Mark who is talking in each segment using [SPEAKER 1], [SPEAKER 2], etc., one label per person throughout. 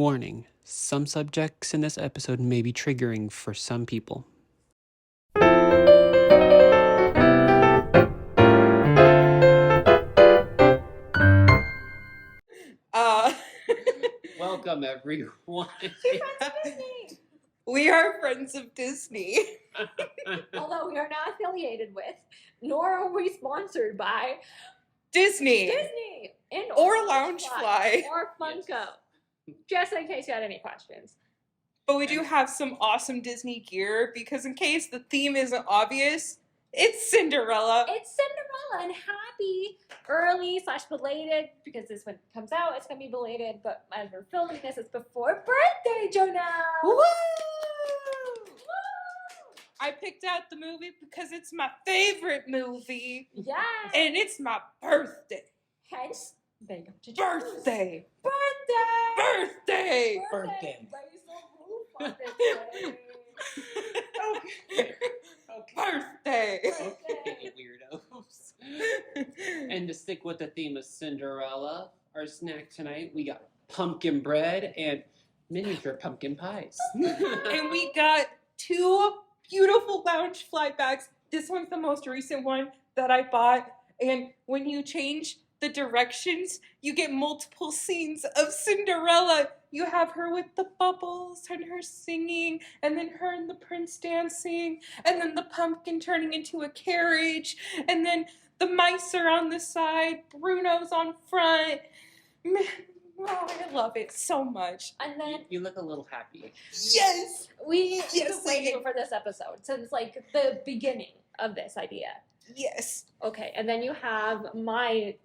[SPEAKER 1] Warning, some subjects in this episode may be triggering for some people. Welcome, everyone.
[SPEAKER 2] We are friends of Disney.
[SPEAKER 3] Although we are not affiliated with, nor are we sponsored by
[SPEAKER 2] Disney. Or Loungefly.
[SPEAKER 3] Or Funko. Just in case you had any questions.
[SPEAKER 2] But we do have some awesome Disney gear because in case the theme isn't obvious, it's Cinderella.
[SPEAKER 3] It's Cinderella, and happy early/belated, because this one comes out, it's going to be belated, but as we're filming this, it's before birthday, Jonah!
[SPEAKER 2] Woo! I picked out the movie because it's my favorite movie.
[SPEAKER 3] Yes!
[SPEAKER 2] And it's my birthday.
[SPEAKER 3] Hence, they got to
[SPEAKER 2] birthday.
[SPEAKER 3] Birthday!
[SPEAKER 2] Birthday.
[SPEAKER 3] Raise the roof on this day.
[SPEAKER 2] Okay. Birthday.
[SPEAKER 1] Okay, weirdos. And to stick with the theme of Cinderella, our snack tonight, we got pumpkin bread and miniature pumpkin pies.
[SPEAKER 2] And we got 2 beautiful Loungefly bags. This one's the most recent one that I bought. And when you change the directions, you get multiple scenes of Cinderella. You have her with the bubbles and her singing, and then her and the prince dancing, and then the pumpkin turning into a carriage, and then the mice are on the side, Bruno's on front. Man, oh, I love it so much.
[SPEAKER 3] And then
[SPEAKER 1] You look a little happy.
[SPEAKER 2] Yes!
[SPEAKER 3] we've been
[SPEAKER 2] Yes, I
[SPEAKER 3] waiting
[SPEAKER 2] am.
[SPEAKER 3] for this episode since like the beginning of this idea.
[SPEAKER 2] Yes.
[SPEAKER 3] Okay, and then you have my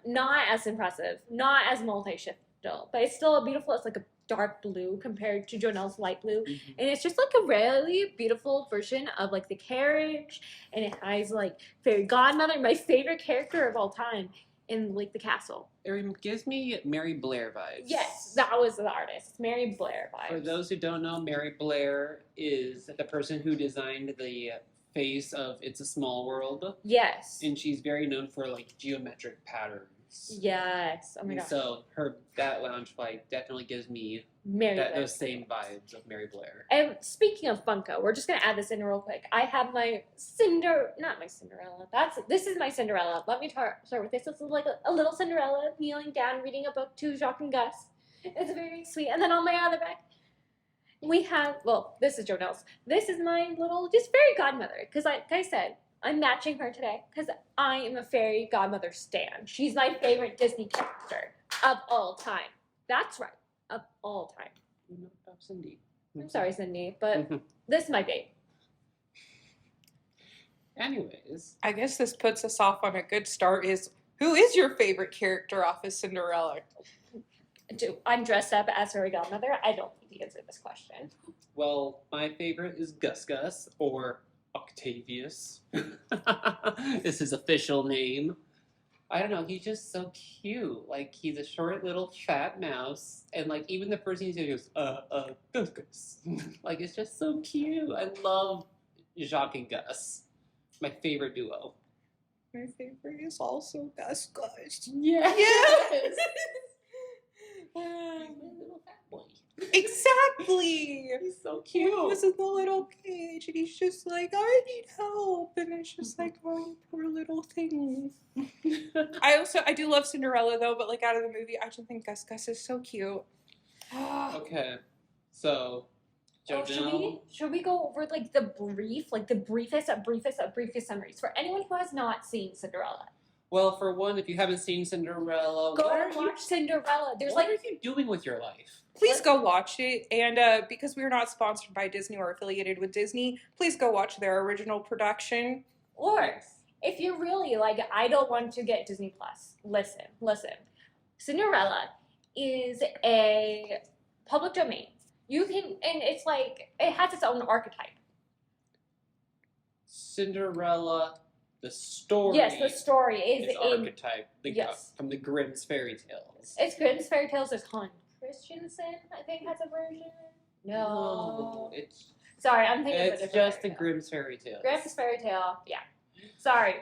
[SPEAKER 3] not as impressive, not as multi-shiftal, but it's still a beautiful. It's like a dark blue compared to Jonelle's light blue,
[SPEAKER 1] Mhm.
[SPEAKER 3] and it's just like a really beautiful version of like the carriage, and it has like fairy godmother, my favorite character of all time, in like the castle.
[SPEAKER 1] It gives me Mary Blair vibes.
[SPEAKER 3] Yes, that was the artist. It's Mary Blair vibes.
[SPEAKER 1] For those who don't know, Mary Blair is the person who designed the face of It's a Small World.
[SPEAKER 3] Yes.
[SPEAKER 1] And she's very known for like geometric patterns.
[SPEAKER 3] Yes. Oh my
[SPEAKER 1] And
[SPEAKER 3] gosh.
[SPEAKER 1] so that Loungefly definitely gives me
[SPEAKER 3] Mary Blair.
[SPEAKER 1] those same vibes of Mary Blair.
[SPEAKER 3] And speaking of Funko, we're just gonna add this in real quick. I have my not my Cinderella. This is my Cinderella. Let me start with this. This is like a little Cinderella kneeling down, reading a book to Jacques and Gus. It's very sweet. And then on my other back, we have this is Jonelle's. This is my little just fairy godmother. Because like I said, I'm matching her today because I am a fairy godmother stan. She's my favorite Disney character of all time. That's right, of all time.
[SPEAKER 1] Cindy.
[SPEAKER 3] I'm sorry, Cindy, but
[SPEAKER 1] Mhm.
[SPEAKER 3] this is my babe.
[SPEAKER 1] Anyways,
[SPEAKER 2] I guess this puts us off on a good start. Who is your favorite character off of Cinderella?
[SPEAKER 3] I'm dressed up as fairy godmother. I don't need to answer this question.
[SPEAKER 1] well, my favorite is Gus Gus, or Octavius. Is his official name. I don't know, he's just so cute. Like, he's a short little fat mouse, and like, even the first thing he says, Gus Gus. Like, it's just so cute. I love Jacques and Gus. My favorite duo.
[SPEAKER 2] My favorite is also Gus Gus.
[SPEAKER 1] Yes!
[SPEAKER 2] Yes!
[SPEAKER 1] My little fat boy.
[SPEAKER 2] Exactly!
[SPEAKER 1] He's so
[SPEAKER 2] He
[SPEAKER 1] cute.
[SPEAKER 2] was in the little cage and he's just like, I need help. And it's just like, oh, poor little thing. I do love Cinderella though, but like out of the movie, I just think Gus Gus is so cute.
[SPEAKER 1] Okay, so
[SPEAKER 3] Should we go over like the briefest summaries for anyone who has not seen Cinderella?
[SPEAKER 1] well, for one, if you haven't seen Cinderella,
[SPEAKER 3] Go
[SPEAKER 1] what are
[SPEAKER 3] and
[SPEAKER 1] you
[SPEAKER 3] watch Cinderella. There's
[SPEAKER 1] what
[SPEAKER 3] like
[SPEAKER 1] are you doing with your life?
[SPEAKER 2] Please go watch it. And because we're not sponsored by Disney or affiliated with Disney, please go watch their original production.
[SPEAKER 3] or if you're really like I don't want to get Disney Plus. Listen. Cinderella is a public domain. You can and it's like it has its own archetype.
[SPEAKER 1] Cinderella, the story.
[SPEAKER 3] Yes, the story is
[SPEAKER 1] is
[SPEAKER 3] in
[SPEAKER 1] archetype
[SPEAKER 3] yes.
[SPEAKER 1] from the Grimm's fairy tales.
[SPEAKER 3] It's Grimm's fairy tales. There's Hans Christensen, I think, has a version. No.
[SPEAKER 1] It's
[SPEAKER 3] Sorry, I'm thinking of a different
[SPEAKER 1] just the
[SPEAKER 3] fairy tale.
[SPEAKER 1] Grimm's fairy tales.
[SPEAKER 3] Grimm's fairy tale. Yeah. Sorry.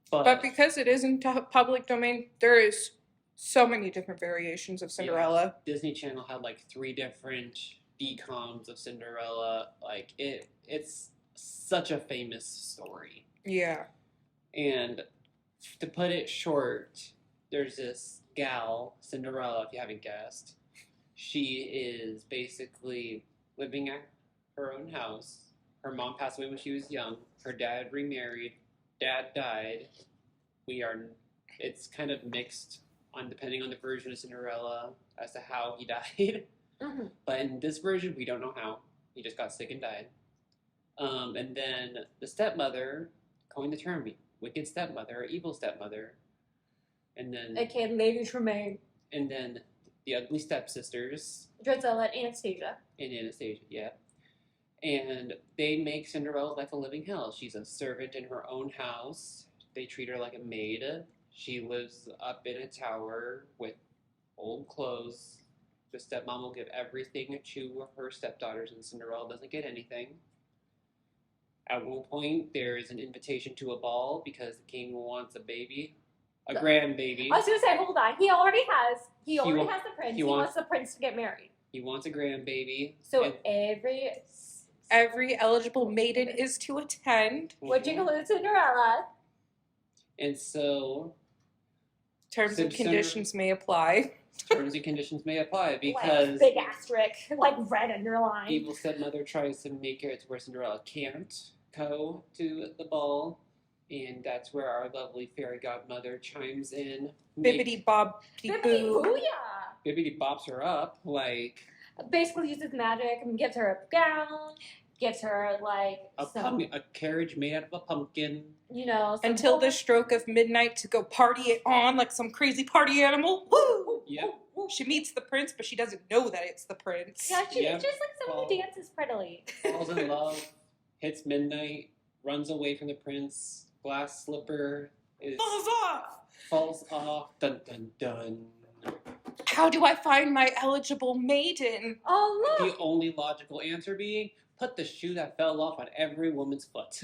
[SPEAKER 2] But because it is in public domain, there is so many different variations of Cinderella.
[SPEAKER 1] Disney Channel had like 3 different decoms of Cinderella. Like it's such a famous story.
[SPEAKER 2] Yeah.
[SPEAKER 1] And to put it short, there's this gal, Cinderella, if you haven't guessed. She is basically living at her own house. Her mom passed away when she was young. Her dad remarried. Dad died. It's kind of mixed on depending on the version of Cinderella as to how he died.
[SPEAKER 3] Mm-hmm.
[SPEAKER 1] But in this version, we don't know how. He just got sick and died. And then the stepmother coined the term wicked stepmother or evil stepmother. And then
[SPEAKER 3] Okay, Lady Tremaine,
[SPEAKER 1] and then the ugly stepsisters
[SPEAKER 3] Drizella, and Anastasia.
[SPEAKER 1] and Anastasia, yeah. And they make Cinderella's life a living hell. She's a servant in her own house. They treat her like a maid. She lives up in a tower with old clothes. The stepmom will give everything to her stepdaughters, and Cinderella doesn't get anything. At one point, there is an invitation to a ball because the king wants a baby, a grandbaby.
[SPEAKER 3] I was gonna say, hold on. He already has the prince.
[SPEAKER 1] he
[SPEAKER 3] He
[SPEAKER 1] wants-
[SPEAKER 3] wants the prince to get married.
[SPEAKER 1] He wants a grandbaby.
[SPEAKER 3] So
[SPEAKER 1] and-
[SPEAKER 2] Every eligible maiden is to attend.
[SPEAKER 3] which includes Cinderella.
[SPEAKER 1] And so
[SPEAKER 2] Terms and conditions may apply.
[SPEAKER 1] terms and conditions may apply because
[SPEAKER 3] like big asterisk, like red underline.
[SPEAKER 1] evil stepmother tries to make it to where Cinderella can't go to the ball, and that's where our lovely fairy godmother chimes in.
[SPEAKER 2] Bibbidi bob
[SPEAKER 3] Bibbidi
[SPEAKER 2] boo.
[SPEAKER 3] booyah!
[SPEAKER 1] Bibbidi bops her up like
[SPEAKER 3] Basically uses magic and gives her a gown, gives her like
[SPEAKER 1] a carriage made out of a pumpkin.
[SPEAKER 3] some
[SPEAKER 2] Until the stroke of midnight to go party it on like some crazy party animal. Woo!
[SPEAKER 1] Yep.
[SPEAKER 2] She meets the prince, but she doesn't know that it's the prince.
[SPEAKER 3] Yeah, she's
[SPEAKER 1] Yep.
[SPEAKER 3] just like someone who dances prettily.
[SPEAKER 1] Falls in love, hits midnight, runs away from the prince. Glass slipper falls off. Dun dun dun.
[SPEAKER 2] How do I find my eligible maiden?
[SPEAKER 3] Oh look!
[SPEAKER 1] The only logical answer being put the shoe that fell off on every woman's foot.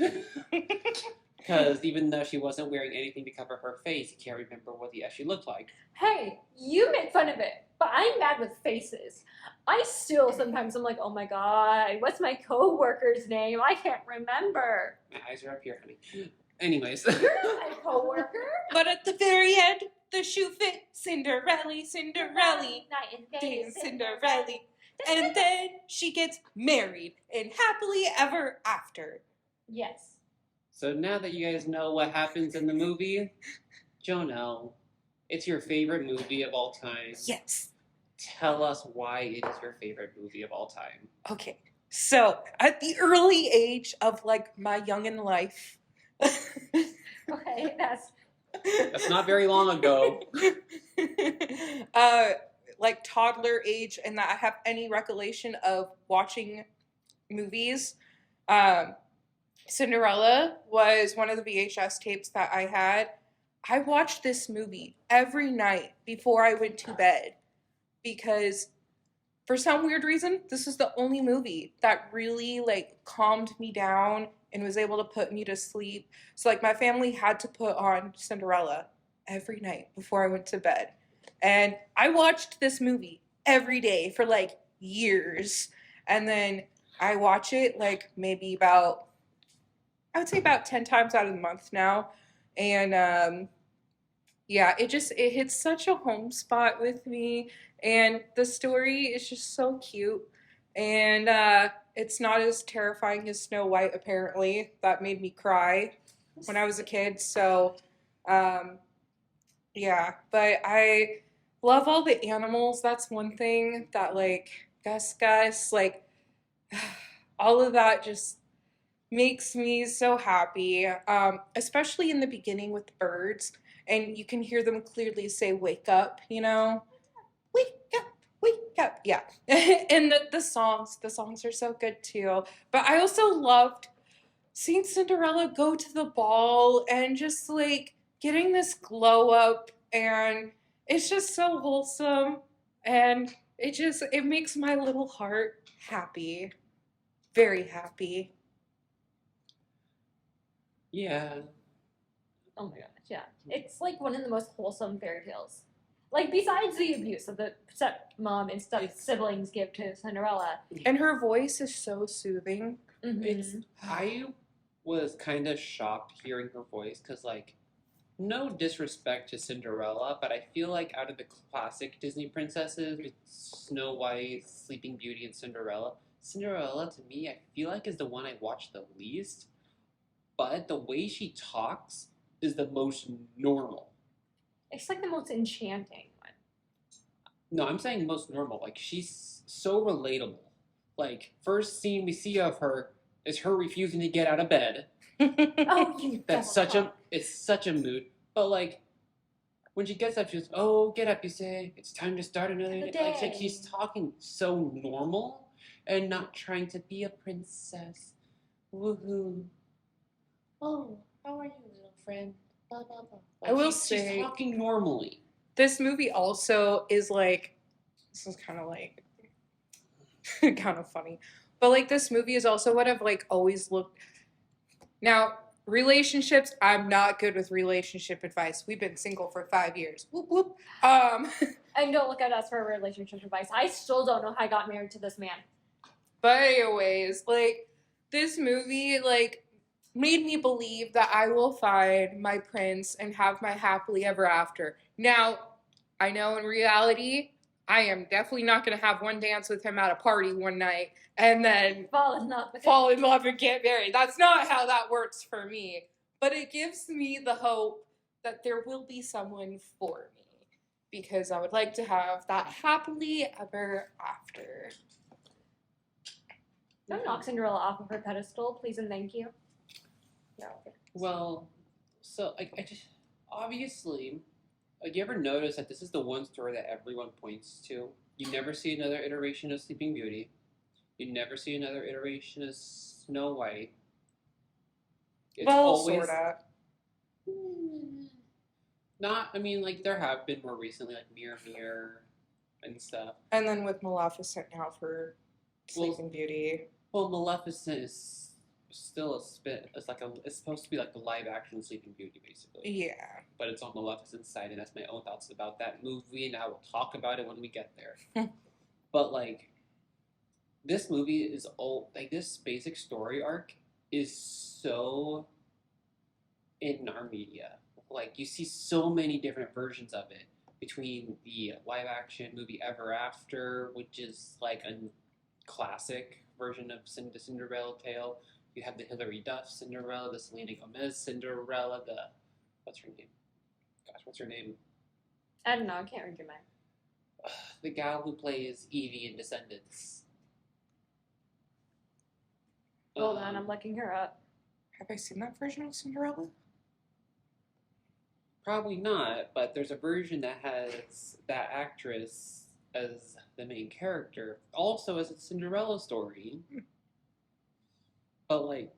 [SPEAKER 1] Because even though she wasn't wearing anything to cover her face, you can't remember what the she looked like.
[SPEAKER 3] Hey, you make fun of it, but I'm bad with faces. I still sometimes I'm like, oh my god, what's my coworker's name? I can't remember.
[SPEAKER 1] My eyes are up here, honey. Anyways.
[SPEAKER 3] You're not my coworker.
[SPEAKER 2] But at the very end, the shoe fit. Cinderella, Cinderella,
[SPEAKER 3] Night and
[SPEAKER 2] day
[SPEAKER 3] day,
[SPEAKER 2] in Cinderella. And then she gets married and happily ever after.
[SPEAKER 3] Yes.
[SPEAKER 1] So now that you guys know what happens in the movie, Jonelle, it's your favorite movie of all time.
[SPEAKER 2] Yes.
[SPEAKER 1] Tell us why it is your favorite movie of all time.
[SPEAKER 2] Okay. So, at the early age of like my youngin' life,
[SPEAKER 3] Okay, that's
[SPEAKER 1] That's not very long ago.
[SPEAKER 2] like toddler age, and that I have any recollection of watching movies. Cinderella was one of the VHS tapes that I had. I watched this movie every night before I went to bed because for some weird reason, this is the only movie that really like calmed me down and was able to put me to sleep. So like my family had to put on Cinderella every night before I went to bed. And I watched this movie every day for like years. And then I watch it like maybe about, I would say about 10 times out of the month now. And yeah, it hits such a home spot with me. And the story is just so cute. And it's not as terrifying as Snow White, apparently. That made me cry when I was a kid. So, yeah. But I love all the animals. That's one thing that, like, Gus Gus, like, all of that just makes me so happy. Especially in the beginning with the birds. And you can hear them clearly say, wake up, you know? Wake up. Wake up, yeah. And the songs are so good too. But I also loved seeing Cinderella go to the ball and just like getting this glow up, and it's just so wholesome, and it makes my little heart happy. Very happy.
[SPEAKER 1] Yeah.
[SPEAKER 3] oh my gosh, yeah. It's like one of the most wholesome fairy tales Like, besides the abuse that the stepmom and step-siblings give to Cinderella.
[SPEAKER 2] And her voice is so soothing.
[SPEAKER 3] Mhm.
[SPEAKER 1] I was kind of shocked hearing her voice because, like, no disrespect to Cinderella, but I feel like out of the classic Disney princesses, with Snow White, Sleeping Beauty, and Cinderella, Cinderella to me, I feel like is the one I watch the least. But the way she talks is the most normal.
[SPEAKER 3] It's like the most enchanting one.
[SPEAKER 1] No, I'm saying most normal. Like she's so relatable. Like first scene we see of her is her refusing to get out of bed.
[SPEAKER 3] Oh, you
[SPEAKER 1] That's
[SPEAKER 3] devil
[SPEAKER 1] such a
[SPEAKER 3] fuck.
[SPEAKER 1] it's such a mood. But like when she gets up, she's oh get up, you say it's time to start another
[SPEAKER 3] Another
[SPEAKER 1] day. Like
[SPEAKER 3] day.
[SPEAKER 1] she's talking so normal and not trying to be a princess. Woohoo! Oh, how are you, little friend? Blah blah blah. Like,
[SPEAKER 2] I will
[SPEAKER 1] she's
[SPEAKER 2] say-
[SPEAKER 1] talking normally.
[SPEAKER 2] This movie also is like, this is kind of like, kind of funny, but like this movie is also what I've like always looked. Now, relationships, I'm not good with relationship advice. We've been single for 5 years. Whoop whoop.
[SPEAKER 3] And don't look at us for relationship advice. I still don't know how I got married to this man.
[SPEAKER 2] But anyways, like this movie like made me believe that I will find my prince and have my happily ever after. Now, I know in reality, I am definitely not going to have one dance with him at a party one night and then
[SPEAKER 3] Fall in love with
[SPEAKER 2] fall in love and get married. That's not how that works for me. But it gives me the hope that there will be someone for me because I would like to have that happily ever after.
[SPEAKER 3] Don't knock Cinderella off of her pedestal, please and thank you. No.
[SPEAKER 1] Well, so I just obviously, like, you ever notice that this is the one story that everyone points to? You never see another iteration of Sleeping Beauty. You never see another iteration of Snow White. It's
[SPEAKER 2] Sorta.
[SPEAKER 1] Not. I mean, like there have been more recently, like Mirror Mirror and stuff.
[SPEAKER 2] And then with Maleficent now for
[SPEAKER 1] Well-
[SPEAKER 2] Sleeping Beauty.
[SPEAKER 1] Well, Maleficent is still a spin. It's supposed to be like the live action Sleeping Beauty, basically.
[SPEAKER 2] Yeah.
[SPEAKER 1] But it's on Maleficent's side, and that's my own thoughts about that movie, and I will talk about it when we get there. But like, this movie is all like this basic story arc is so in our media. Like, you see so many different versions of it between the live action movie Ever After, which is like a classic version of the Cinderella tale. You have the Hilary Duff Cinderella, the Selena Gomez Cinderella, what's her name? Gosh, what's her name?
[SPEAKER 3] I don't know, I can't read your mind.
[SPEAKER 1] The gal who plays Evie in Descendants.
[SPEAKER 3] Hold on, I'm looking her up.
[SPEAKER 2] Have I seen that version of Cinderella?
[SPEAKER 1] Probably not, but there's a version that has that actress as the main character, also as a Cinderella story. But like,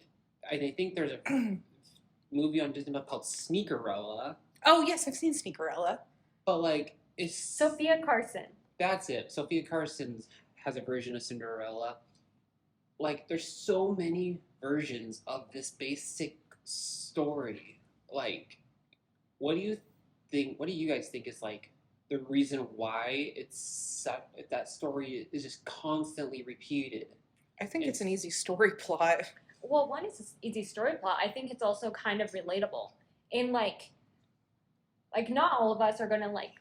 [SPEAKER 1] I think there's a movie on Disney called Sneakerella.
[SPEAKER 2] Oh, yes, I've seen Sneakerella.
[SPEAKER 1] But like, it's
[SPEAKER 3] Sophia Carson.
[SPEAKER 1] That's it. Sophia Carson has a version of Cinderella. Like, there's so many versions of this basic story. Like, what do you think? What do you guys think is like the reason why that story is just constantly repeated?
[SPEAKER 2] I think it's an easy story plot.
[SPEAKER 3] Well, one is an easy story plot. I think it's also kind of relatable. In like not all of us are gonna like.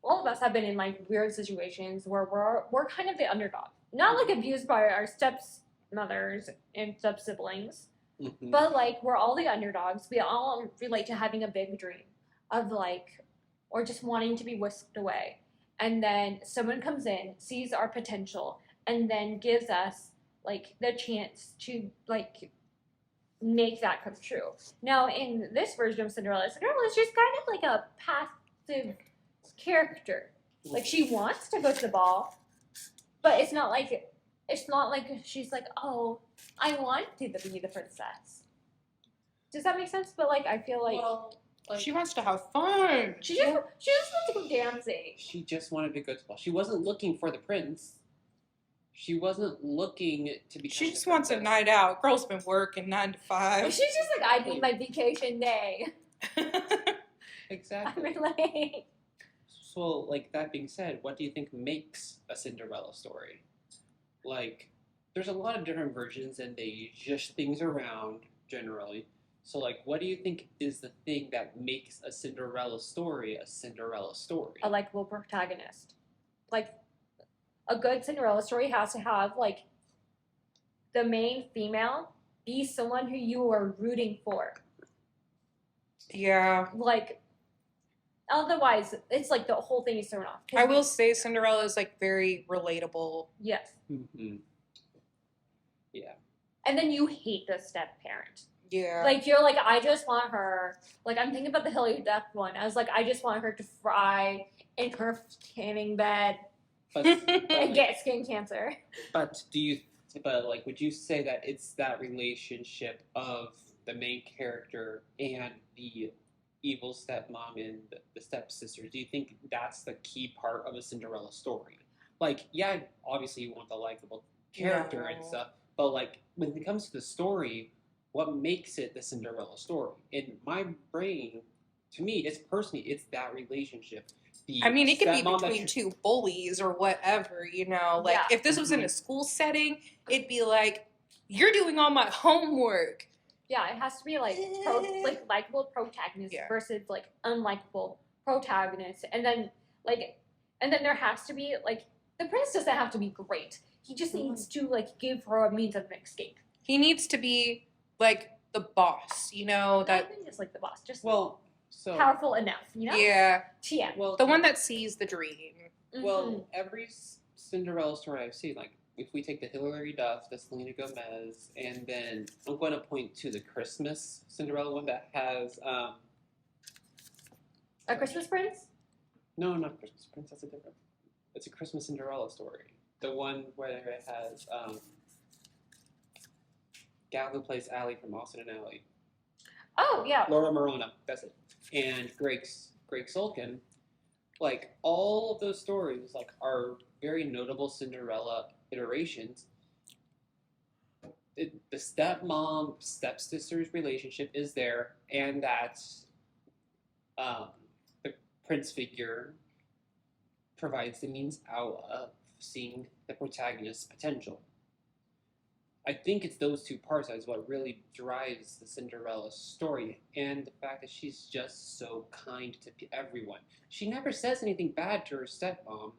[SPEAKER 3] All of us have been in like weird situations where we're kind of the underdog, not like abused by our stepmothers and step siblings,
[SPEAKER 1] Mhm.
[SPEAKER 3] but like we're all the underdogs. We all relate to having a big dream of like, or just wanting to be whisked away, and then someone comes in, sees our potential, and then gives us like the chance to like make that come true. Now, in this version of Cinderella is just kind of like a passive character. Like, she wants to go to the ball, but it's not like she's like, oh, I want to be the princess. Does that make sense? But like, I feel like
[SPEAKER 2] She wants to have fun.
[SPEAKER 3] she just wants to go dancing.
[SPEAKER 1] She just wanted to go to the ball. She wasn't looking for the prince. She wasn't looking to be.
[SPEAKER 2] She just wants a night out. Girl's been working 9 to 5.
[SPEAKER 3] She's just like, I need my vacation day.
[SPEAKER 1] Exactly.
[SPEAKER 3] relate.
[SPEAKER 1] So, like that being said, what do you think makes a Cinderella story? Like, there's a lot of different versions, and they just things around generally. So, like, what do you think is the thing that makes a Cinderella story a Cinderella story?
[SPEAKER 3] A likable protagonist. Like a good Cinderella story has to have like the main female be someone who you are rooting for.
[SPEAKER 2] Yeah.
[SPEAKER 3] Like otherwise, it's like the whole thing is thrown off.
[SPEAKER 2] I will say Cinderella is like very relatable.
[SPEAKER 3] Yes.
[SPEAKER 1] Mm-hmm. Yeah.
[SPEAKER 3] And then you hate the step parent.
[SPEAKER 2] Yeah.
[SPEAKER 3] Like you're like, I just want her. Like I'm thinking about the Hilary Duff one. I was like, I just want her to fry in her tanning bed
[SPEAKER 1] But,
[SPEAKER 3] and get skin cancer.
[SPEAKER 1] but do you? But like, would you say that it's that relationship of the main character and the evil stepmom and the stepsister? Do you think that's the key part of a Cinderella story? Like, yeah, obviously you want the likable character and
[SPEAKER 2] No.
[SPEAKER 1] stuff, but like when it comes to the story, what makes it the Cinderella story? In my brain, to me, it's that relationship.
[SPEAKER 2] I mean, it could be
[SPEAKER 1] stepmom that
[SPEAKER 2] between two bullies or whatever, you know. Like,
[SPEAKER 3] Yeah.
[SPEAKER 2] if this was in a school setting, it'd be like, you're doing all my homework.
[SPEAKER 3] Yeah, it has to be like likable protagonist
[SPEAKER 2] Yeah.
[SPEAKER 3] versus like unlikable protagonist, and then there has to be like the prince doesn't have to be great. He just needs to like give her a means of escape.
[SPEAKER 2] He needs to be like the boss, you know.
[SPEAKER 3] Not
[SPEAKER 2] That
[SPEAKER 3] even just like the boss, just
[SPEAKER 1] well, so
[SPEAKER 3] powerful enough, you know?
[SPEAKER 2] yeah,
[SPEAKER 3] Yeah.
[SPEAKER 1] well,
[SPEAKER 2] the one that sees the dream.
[SPEAKER 1] Well, every Cinderella story I've seen, like if we take the Hilary Duff, the Selena Gomez, and then I'm going to point to the Christmas Cinderella one that has
[SPEAKER 3] A Christmas Prince.
[SPEAKER 1] no, not Christmas Prince. That's a different. It's a Christmas Cinderella story. The one where it has gal who plays Allie from Austin and Alley,
[SPEAKER 3] Oh yeah.
[SPEAKER 1] Laura Morona. That's it. And Greg Sulkin. Like all of those stories, like are very notable Cinderella iterations. The stepmom stepsister's relationship is there, and that's the prince figure provides the means out of seeing the protagonist's potential. I think it's those two parts that is what really drives the Cinderella story, and the fact that she's just so kind to everyone. She never says anything bad to her stepmom,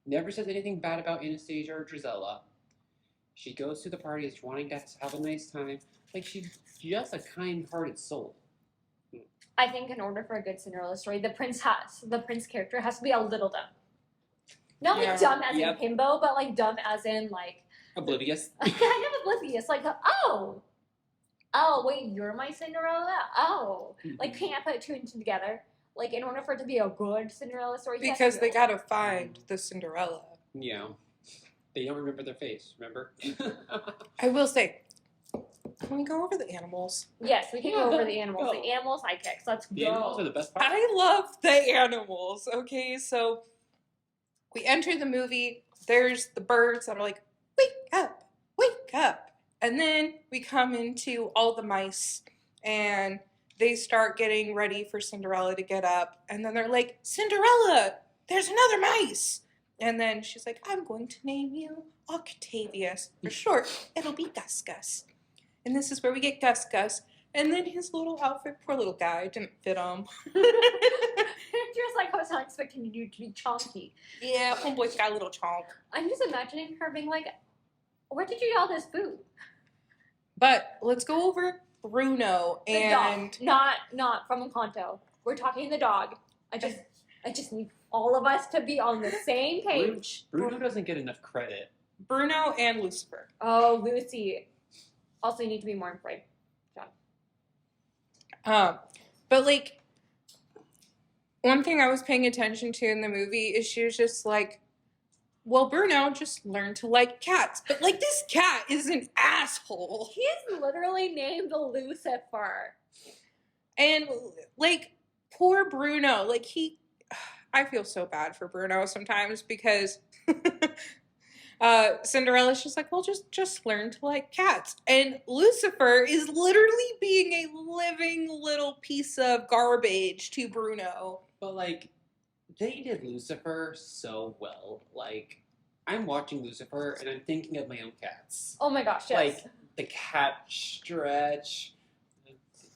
[SPEAKER 1] never says anything bad about Anastasia or Drizella. She goes to the parties wanting to have a nice time. Like, she's just a kind-hearted soul.
[SPEAKER 3] I think in order for a good Cinderella story, the prince character has to be a little dumb. Not like
[SPEAKER 2] Yeah.
[SPEAKER 3] dumb as
[SPEAKER 1] Yep.
[SPEAKER 3] in himbo, but like dumb as in like
[SPEAKER 1] Oblivious.
[SPEAKER 3] kind of oblivious. Like, oh, wait, you're my Cinderella? Oh, like can't put two and two together. Like in order for it to be a good Cinderella story, he has to
[SPEAKER 2] Because
[SPEAKER 3] be
[SPEAKER 2] they
[SPEAKER 3] like-
[SPEAKER 2] gotta find the Cinderella.
[SPEAKER 1] Yeah. They don't remember their face, remember?
[SPEAKER 2] I will say, can we go over the animals?
[SPEAKER 3] Yes, we can
[SPEAKER 1] Yeah,
[SPEAKER 3] go over
[SPEAKER 1] go-
[SPEAKER 3] the animals.
[SPEAKER 1] go.
[SPEAKER 3] The animal sidekicks. Let's
[SPEAKER 1] The
[SPEAKER 3] go.
[SPEAKER 1] animals are the best part.
[SPEAKER 2] I love the animals. Okay, so we enter the movie. There's the birds that are like, wake up, wake up. And then we come into all the mice and they start getting ready for Cinderella to get up. And then they're like, Cinderella, there's another mice. And then she's like, I'm going to name you Octavius. For short, it'll be Gus Gus. And this is where we get Gus Gus. And then his little outfit, poor little guy, didn't fit him.
[SPEAKER 3] Just like I was not expecting you to be chonky.
[SPEAKER 2] Yeah, homeboy's got a little chonk.
[SPEAKER 3] I'm just imagining her being like, where did you get all this food?
[SPEAKER 2] But let's go over Bruno
[SPEAKER 3] The
[SPEAKER 2] and
[SPEAKER 3] dog. Not from Encanto. We're talking the dog. I just need all of us to be on the same page.
[SPEAKER 1] Bruno doesn't get enough credit.
[SPEAKER 2] Bruno and Lucifer.
[SPEAKER 3] Oh, Lucy. Also, you need to be more afraid.
[SPEAKER 2] But like, one thing I was paying attention to in the movie is she was just like, well, Bruno just learned to like cats. But like, this cat is an asshole.
[SPEAKER 3] He is literally named Lucifer.
[SPEAKER 2] And like, poor Bruno, like I feel so bad for Bruno sometimes because Cinderella's just like, well, just learn to like cats. And Lucifer is literally being a living little piece of garbage to Bruno.
[SPEAKER 1] But like, they did Lucifer so well. Like, I'm watching Lucifer and I'm thinking of my own cats.
[SPEAKER 3] Oh my gosh, yes.
[SPEAKER 1] Like the cat stretch,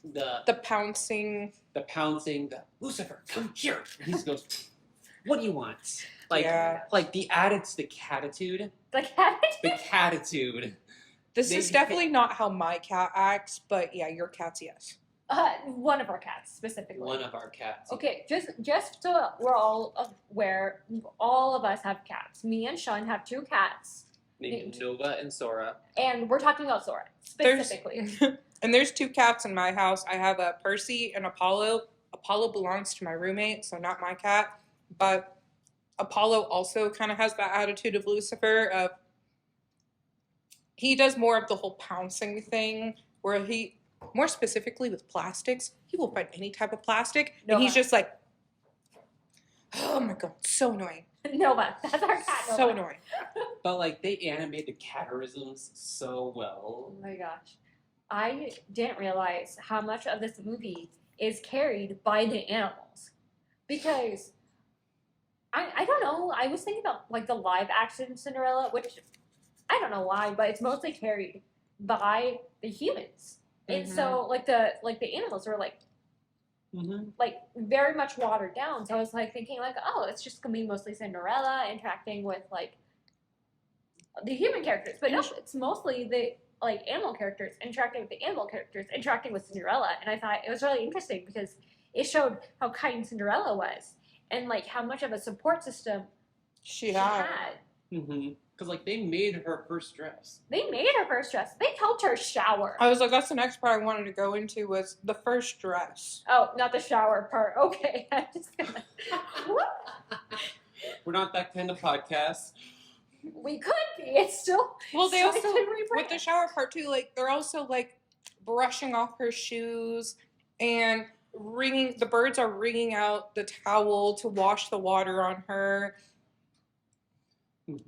[SPEAKER 2] The pouncing.
[SPEAKER 1] the Lucifer, come here. And he just goes, what do you want? Like,
[SPEAKER 2] Yeah.
[SPEAKER 1] like the the catitude.
[SPEAKER 3] The cat.
[SPEAKER 1] The catitude.
[SPEAKER 2] This
[SPEAKER 1] They-
[SPEAKER 2] is definitely not how my cat acts, but yeah, your cat's yes.
[SPEAKER 3] One of our cats specifically.
[SPEAKER 1] One of our cats.
[SPEAKER 3] Okay, just so we're all aware, all of us have cats. Me and Sean have 2 cats,
[SPEAKER 1] Named Nova and Sora.
[SPEAKER 3] and we're talking about Sora
[SPEAKER 2] There's-
[SPEAKER 3] specifically.
[SPEAKER 2] And there's 2 cats in my house. I have a Percy and Apollo. Apollo belongs to my roommate, so not my cat. But Apollo also kind of has that attitude of Lucifer. Of he does more of the whole pouncing thing, where he, more specifically with plastics, he will find any type of plastic, and he's
[SPEAKER 3] Nova.
[SPEAKER 2] just like, oh my god, so annoying,
[SPEAKER 3] Nova, that's our cat. Nova.
[SPEAKER 2] so annoying.
[SPEAKER 1] But like they animated catterisms so well.
[SPEAKER 3] Oh my gosh, I didn't realize how much of this movie is carried by the animals, because I don't know. I was thinking about like the live action Cinderella, which I don't know why, but it's mostly carried by the humans. And so like the animals were like very much watered down. So I was like thinking like, oh, it's just gonna be mostly Cinderella interacting with like the human characters. But no, it's mostly the like animal characters interacting with the animal characters interacting with Cinderella. And I thought it was really interesting because it showed how kind Cinderella was and like how much of a support system
[SPEAKER 2] She had.
[SPEAKER 1] Because like they made her first dress.
[SPEAKER 3] They made her first dress. They helped her shower.
[SPEAKER 2] I was like, that's the next part I wanted to go into was the first dress.
[SPEAKER 3] Oh, not the shower part. Okay. I'm just gonna...
[SPEAKER 1] We're not that kind of podcast.
[SPEAKER 3] We could be. It's still.
[SPEAKER 2] Well, they
[SPEAKER 3] so
[SPEAKER 2] also,
[SPEAKER 3] it could rebrand.
[SPEAKER 2] with the shower part too, like, they're also, like, brushing off her shoes and the birds are wringing out the towel to wash the water on her.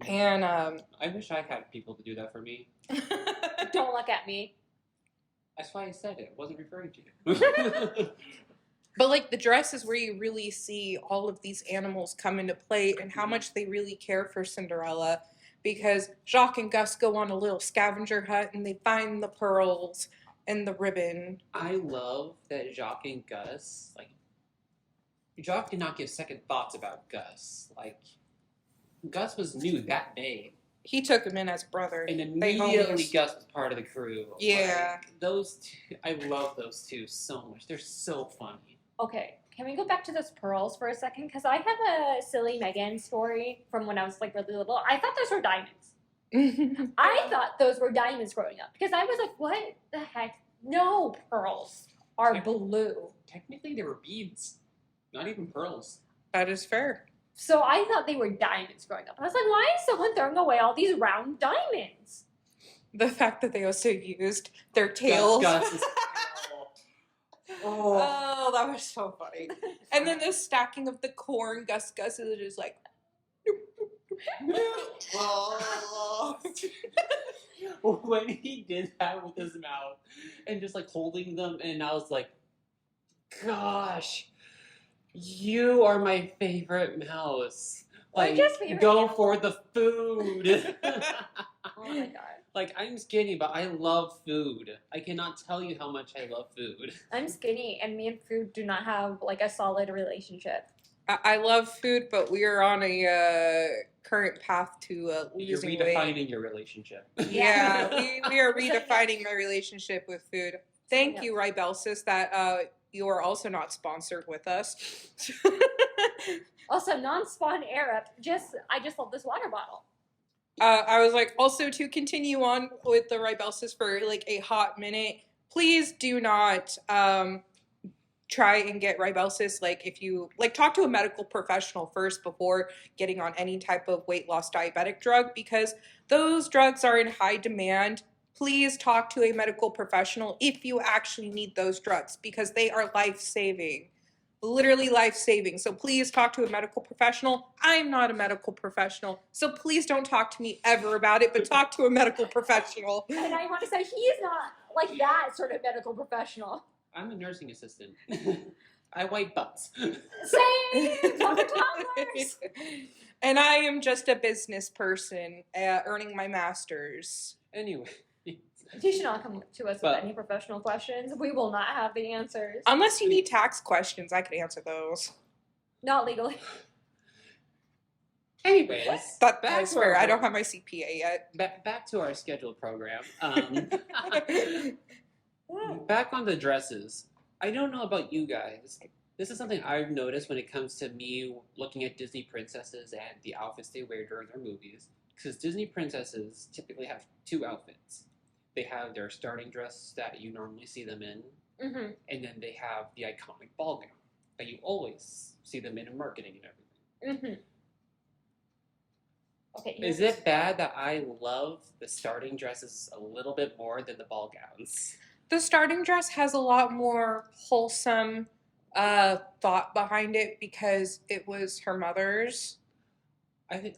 [SPEAKER 2] And,
[SPEAKER 1] I wish I had people to do that for me.
[SPEAKER 3] Don't look at me.
[SPEAKER 1] That's why I said it. I wasn't referring to you.
[SPEAKER 2] But, like, the dress is where you really see all of these animals come into play and how much they really care for Cinderella. Because Jaq and Gus go on a little scavenger hunt and they find the pearls and the ribbon.
[SPEAKER 1] I love that Jaq and Gus, like, Jaq did not give second thoughts about Gus. Like, Gus was new that day.
[SPEAKER 2] He took him in as brother.
[SPEAKER 1] And
[SPEAKER 2] They
[SPEAKER 1] immediately
[SPEAKER 2] homies.
[SPEAKER 1] Gus was part of the crew.
[SPEAKER 2] Yeah.
[SPEAKER 1] Like, those two, I love those two so much. They're so funny.
[SPEAKER 3] Okay. Can we go back to those pearls for a second? Because I have a silly Megan story from when I was like really little. I thought those were diamonds. I thought those were diamonds growing up because I was like, what the heck? No, pearls are
[SPEAKER 1] Yeah.
[SPEAKER 3] blue.
[SPEAKER 1] Technically, they were beads, not even pearls.
[SPEAKER 2] That is fair.
[SPEAKER 3] So I thought they were diamonds growing up. I was like, why is someone throwing away all these round diamonds?
[SPEAKER 2] The fact that they also used their tails.
[SPEAKER 1] Gus is
[SPEAKER 2] Oh, that was so funny. And then the stacking of the corn, Gus is just like.
[SPEAKER 1] When he did that with his mouth and just like holding them, and I was like, gosh, you are my favorite mouse.
[SPEAKER 3] Like,
[SPEAKER 1] Like,
[SPEAKER 3] just favorite
[SPEAKER 1] go
[SPEAKER 3] animal.
[SPEAKER 1] for the food.
[SPEAKER 3] Oh my god.
[SPEAKER 1] Like, I'm skinny, but I love food. I cannot tell you how much I love food.
[SPEAKER 3] I'm skinny and me and food do not have like a solid relationship.
[SPEAKER 2] I love food, but we are on a current path to
[SPEAKER 1] You're
[SPEAKER 2] losing
[SPEAKER 1] redefining
[SPEAKER 2] weight.
[SPEAKER 1] your relationship.
[SPEAKER 2] Yeah, we are
[SPEAKER 3] So,
[SPEAKER 2] redefining my relationship with food. Thank
[SPEAKER 3] Yeah.
[SPEAKER 2] you, Ribelsis, that you are also not sponsored with us.
[SPEAKER 3] Also, non-spawn Arab. I just love this water bottle.
[SPEAKER 2] I was like, also to continue on with the Ribelsis for like a hot minute, please do not try and get Ribelsis. Like, if you like, talk to a medical professional first before getting on any type of weight loss diabetic drug, because those drugs are in high demand. Please talk to a medical professional if you actually need those drugs, because they are life-saving. literally life-saving. So please talk to a medical professional. I'm not a medical professional, so please don't talk to me ever about it, but talk to a medical professional.
[SPEAKER 3] And I want to say he is not like that sort of medical professional.
[SPEAKER 1] I'm a nursing assistant. I wipe butts.
[SPEAKER 3] Same! Cover toddlers!
[SPEAKER 2] And I am just a business person earning my master's.
[SPEAKER 1] Anyway.
[SPEAKER 3] You should not come to us
[SPEAKER 1] But-
[SPEAKER 3] with any professional questions. We will not have the answers.
[SPEAKER 2] Unless you need tax questions, I could answer those.
[SPEAKER 3] Not legally.
[SPEAKER 1] Anyways,
[SPEAKER 2] That's
[SPEAKER 1] to
[SPEAKER 2] fair.
[SPEAKER 1] our-
[SPEAKER 2] I don't have my CPA yet.
[SPEAKER 1] back to our scheduled program. Back on the dresses. I don't know about you guys. This is something I've noticed when it comes to me looking at Disney princesses and the outfits they wear during their movies. Because Disney princesses typically have two outfits. They have their starting dress that you normally see them in,
[SPEAKER 3] Mm-hmm.
[SPEAKER 1] and then they have the iconic ball gown that you always see them in marketing and everything.
[SPEAKER 3] Mm-hmm. Okay.
[SPEAKER 1] Is it bad that I love the starting dresses a little bit more than the ball gowns?
[SPEAKER 2] The starting dress has a lot more wholesome thought behind it because it was her mother's.
[SPEAKER 1] I think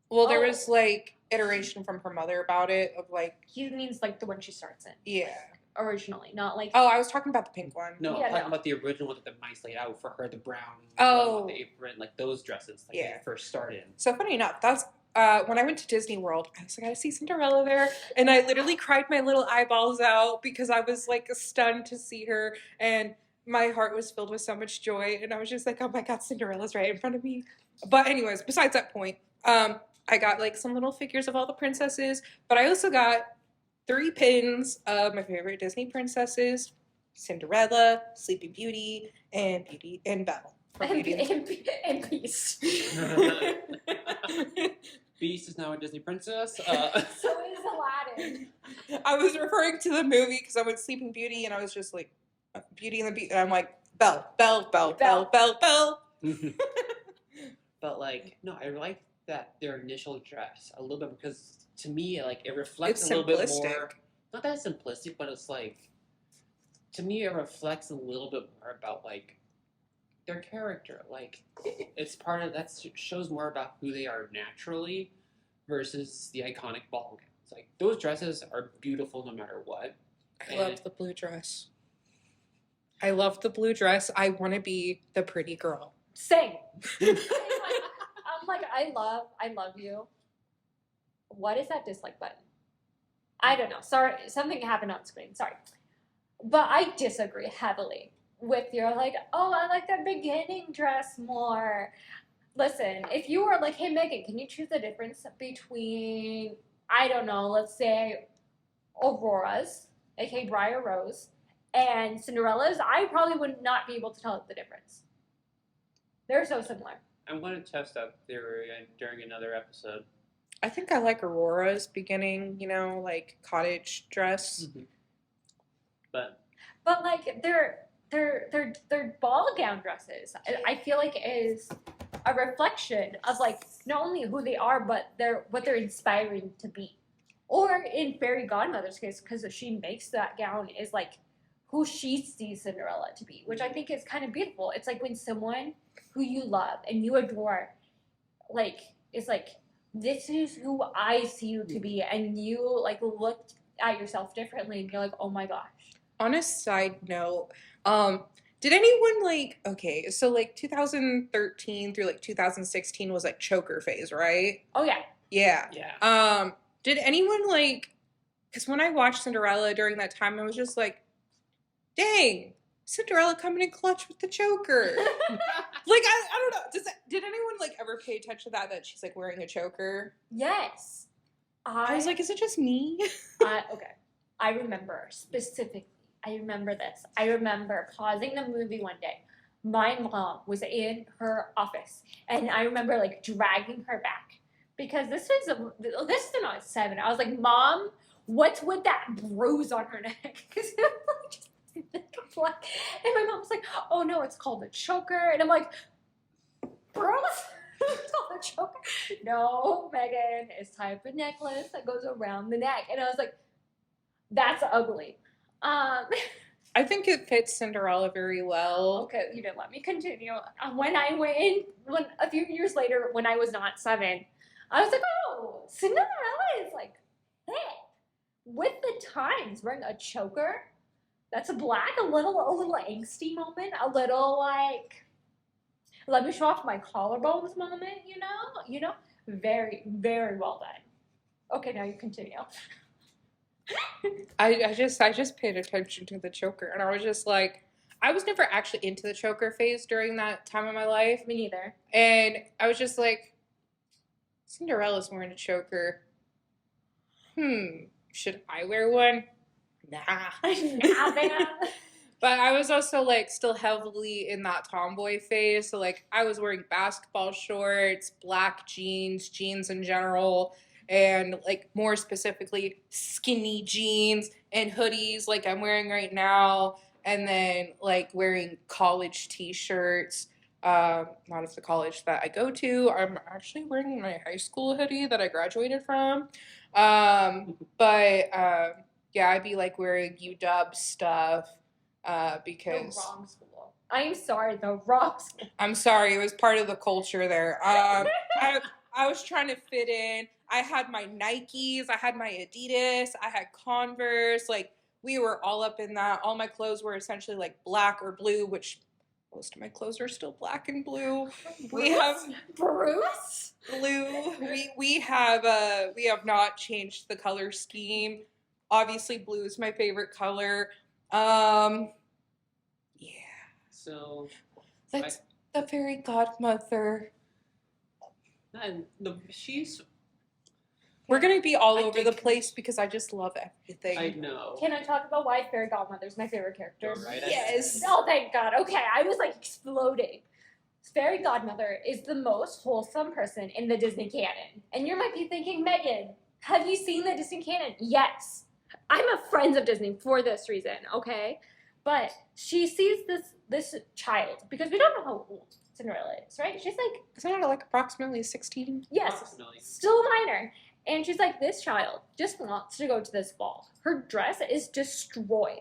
[SPEAKER 2] Well, there
[SPEAKER 3] Oh.
[SPEAKER 2] was like iteration from her mother about it of like,
[SPEAKER 3] He means like the one she starts in
[SPEAKER 2] yeah.
[SPEAKER 3] originally, not like.
[SPEAKER 2] Oh, I was talking about the pink one.
[SPEAKER 1] no,
[SPEAKER 3] Yeah,
[SPEAKER 1] I'm talking
[SPEAKER 3] no.
[SPEAKER 1] about the original one that the mice laid out for her, the brown
[SPEAKER 2] Oh.
[SPEAKER 1] one with the apron, like those dresses, like
[SPEAKER 2] Yeah.
[SPEAKER 1] they first started.
[SPEAKER 2] So funny enough, that's when I went to Disney World, I was like, I see Cinderella there, and I literally cried my little eyeballs out because I was like stunned to see her, and my heart was filled with so much joy, and I was just like, oh my God, Cinderella's right in front of me. But anyways, besides that point, I got like some little figures of all the princesses, but I also got 3 pins of my favorite Disney princesses: Cinderella, Sleeping Beauty, and Belle. from
[SPEAKER 3] And,
[SPEAKER 2] Beauty and the
[SPEAKER 3] and peace.
[SPEAKER 1] Beast is now a Disney princess.
[SPEAKER 3] So is Aladdin.
[SPEAKER 2] I was referring to the movie because I went Sleeping Beauty and I was just like, Beauty and the Beast. And I'm like, Belle, Belle, Belle, Belle, Belle, Belle.
[SPEAKER 1] But like, no, I like that their initial dress a little bit because to me, like, it reflects
[SPEAKER 2] It's
[SPEAKER 1] a little bit
[SPEAKER 2] simplistic.
[SPEAKER 1] more. Not that it's simplistic, but it's like, to me, it reflects a little bit more about like their character. Like, it's part of that shows more about who they are naturally versus the iconic ball gowns. Like, those dresses are beautiful no matter what.
[SPEAKER 2] I love the blue dress. I love the blue dress. I want to be the pretty girl.
[SPEAKER 3] Same. I'm like, I love you. What is that dislike button? I don't know. Sorry, something happened on screen. Sorry. But I disagree heavily with your like, oh, I like that beginning dress more. Listen, if you were like, hey, Megan, can you choose the difference between, I don't know, let's say Aurora's, aka Briar Rose, and Cinderella's, I probably would not be able to tell the difference. They're so similar.
[SPEAKER 1] I'm going to test that theory during another episode.
[SPEAKER 2] I think I like Aurora's beginning, like cottage dress.
[SPEAKER 1] But
[SPEAKER 3] But like their ball gown dresses, I feel like is a reflection of like not only who they are, but what they're inspiring to be. Or in Fairy Godmother's case, because she makes that gown is like who she sees Cinderella to be, which I think is kind of beautiful. It's like when someone who you love and you adore, like, is like, this is who I see you to be, and you like look at yourself differently, and you're like, oh my gosh.
[SPEAKER 2] On a side note, did anyone okay, so like 2013 through like 2016 was like choker phase, right?
[SPEAKER 3] Oh yeah.
[SPEAKER 2] Yeah.
[SPEAKER 1] yeah.
[SPEAKER 2] Did anyone because when I watched Cinderella during that time, I was just like, dang, Cinderella coming in clutch with the choker. I don't know. Did anyone ever pay attention to that she's like wearing a choker?
[SPEAKER 3] Yes.
[SPEAKER 2] I was like, is it just me?
[SPEAKER 3] Okay. I remember specifically. I remember this. I remember pausing the movie one day. My mom was in her office, and I remember dragging her back because this is when I was 7. I was like, Mom, what's with that bruise on her neck? Because it was just black. And my mom was like, oh no, it's called a choker. And I'm like, bruise? It's called a choker? No, Megan, it's type of necklace that goes around the neck. And I was like, that's ugly.
[SPEAKER 2] I think it fits Cinderella very well.
[SPEAKER 3] Okay, you didn't let me continue. When I went in, when a few years later, when I was not 7, I was like, oh, Cinderella is like hip with the times, wearing a choker that's black, a little angsty moment, a little like, let me show off my collarbones moment, you know, very, very well done. Okay, now you continue.
[SPEAKER 2] I just paid attention to the choker, and I was just like, I was never actually into the choker phase during that time of my life,
[SPEAKER 3] Me neither.
[SPEAKER 2] and I was just like, Cinderella's wearing a choker. Should I wear one? Nah.
[SPEAKER 3] Nah, man.
[SPEAKER 2] But I was also like still heavily in that tomboy phase. So like I was wearing basketball shorts, black jeans in general, and like more specifically skinny jeans and hoodies like I'm wearing right now. And then like wearing college t-shirts. Not of the college that I go to. I'm actually wearing my high school hoodie that I graduated from. Yeah, I'd be like wearing UW stuff. Because
[SPEAKER 3] The wrong school. I am sorry, the wrong school.
[SPEAKER 2] I'm sorry, it was part of the culture there. I was trying to fit in. I had my Nikes, I had my Adidas, I had Converse. Like we were all up in that. All my clothes were essentially like black or blue, which most of my clothes are still black and blue. We have
[SPEAKER 3] Bruce.
[SPEAKER 2] blue. We have not changed the color scheme. Obviously, blue is my favorite color. Yeah.
[SPEAKER 1] So
[SPEAKER 2] That's the fairy godmother.
[SPEAKER 1] and she's.
[SPEAKER 2] We're gonna be all
[SPEAKER 1] I
[SPEAKER 2] over
[SPEAKER 1] think-
[SPEAKER 2] the place because I just love everything.
[SPEAKER 1] I know.
[SPEAKER 3] Can I talk about why Fairy Godmother is my favorite character?
[SPEAKER 1] Go right
[SPEAKER 2] Yes.
[SPEAKER 3] Oh, thank God. Okay, I was like exploding. Fairy Godmother is the most wholesome person in the Disney canon. And you might be thinking, Megan, have you seen the Disney canon? Yes. I'm a friend of Disney for this reason, okay? But she sees this child, because we don't know how old Cinderella is, right? She's like,
[SPEAKER 2] Isn't it like approximately 16?
[SPEAKER 3] yes,
[SPEAKER 1] Approximately.
[SPEAKER 3] still a minor. And she's like, this child just wants to go to this ball. Her dress is destroyed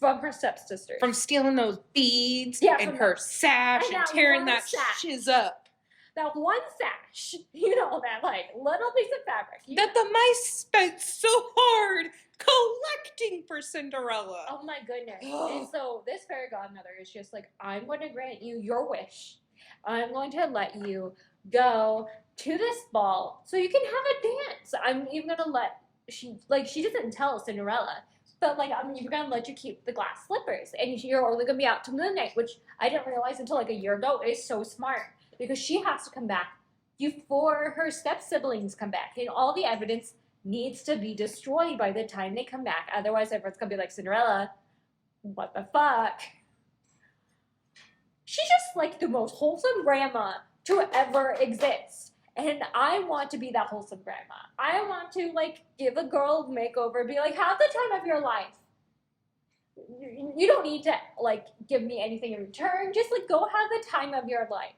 [SPEAKER 3] from her stepsisters.
[SPEAKER 2] From stealing those beads
[SPEAKER 3] Yeah,
[SPEAKER 2] and
[SPEAKER 3] from
[SPEAKER 2] her sash
[SPEAKER 3] and
[SPEAKER 2] and
[SPEAKER 3] that
[SPEAKER 2] tearing
[SPEAKER 3] one
[SPEAKER 2] that
[SPEAKER 3] sash.
[SPEAKER 2] shiz up.
[SPEAKER 3] that one sash, that like little piece of fabric.
[SPEAKER 2] That the mice spent so hard collecting for Cinderella.
[SPEAKER 3] Oh my goodness. And so this fairy godmother is just like, I'm going to grant you your wish. I'm going to let you go to this ball so you can have a dance. I'm even going to let, she doesn't tell Cinderella, but like, I'm even going to let you keep the glass slippers. And you're only going to be out till midnight, which I didn't realize until like a year ago is so smart. Because she has to come back before her step-siblings come back. And all the evidence needs to be destroyed by the time they come back. Otherwise, everyone's going to be like, Cinderella, what the fuck? She's just like the most wholesome grandma to ever exist. And I want to be that wholesome grandma. I want to like give a girl a makeover, be like, have the time of your life. You don't need to like give me anything in return. Just like go have the time of your life.